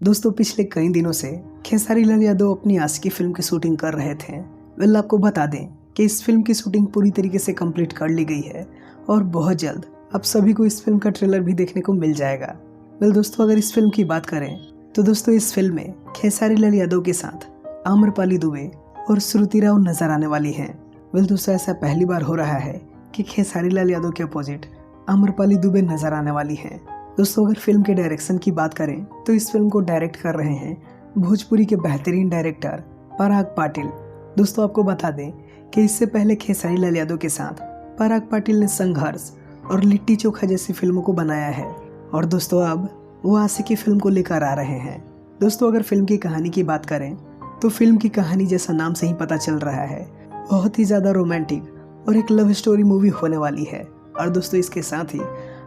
दोस्तों पिछले कई दिनों से खेसारी लाल यादव अपनी आशिकी फिल्म की शूटिंग कर रहे थे। वेल आपको बता दें कि इस फिल्म की शूटिंग पूरी तरीके से कंप्लीट कर ली गई है और बहुत जल्द आप सभी को इस फिल्म का ट्रेलर भी देखने को मिल जाएगा। वेल दोस्तों अगर इस फिल्म की बात करें तो दोस्तों इस फिल्म में खेसारी लाल यादव के साथ आम्रपाली दुबे और श्रुति राव नजर आने वाली हैं। वेल दोस्तों ऐसा पहली बार हो रहा है कि खेसारी लाल यादव के अपोजिट आम्रपाली दुबे नजर आने वाली हैं। दोस्तों अगर फिल्म के डायरेक्शन की बात करें तो इस फिल्म को डायरेक्ट कर रहे हैं भोजपुरी के बेहतरीन डायरेक्टर पराग पाटिल। दोस्तों आपको बता दें कि इससे पहले खेसारी लाल यादव के साथ पराग पाटिल ने संघर्ष और लिट्टी चोखा जैसी फिल्मों को बनाया है और दोस्तों अब वो आशिकी फिल्म को लेकर आ रहे हैं। दोस्तों अगर फिल्म की कहानी की बात करें तो फिल्म की कहानी जैसा नाम से ही पता चल रहा है बहुत ही ज़्यादा रोमांटिक और एक लव स्टोरी मूवी होने वाली है और दोस्तों इसके साथ ही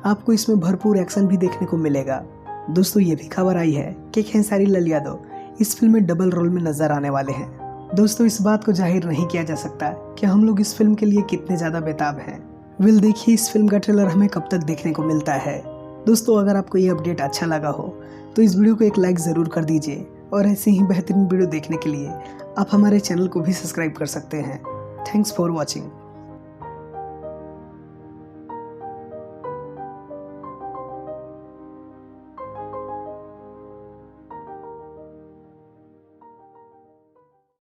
आपको इसमें भरपूर एक्शन भी देखने को मिलेगा। दोस्तों ये भी खबर आई है कि खेसारी लाल यादव इस फिल्म में डबल रोल में नजर आने वाले हैं। दोस्तों इस बात को जाहिर नहीं किया जा सकता कि हम लोग इस फिल्म के लिए कितने ज़्यादा बेताब हैं। वेल देखिए इस फिल्म का ट्रेलर हमें कब तक देखने को मिलता है। दोस्तों अगर आपको ये अपडेट अच्छा लगा हो तो इस वीडियो को एक लाइक ज़रूर कर दीजिए और ऐसे ही बेहतरीन वीडियो देखने के लिए आप हमारे चैनल को भी सब्सक्राइब कर सकते हैं। Thanks for watching.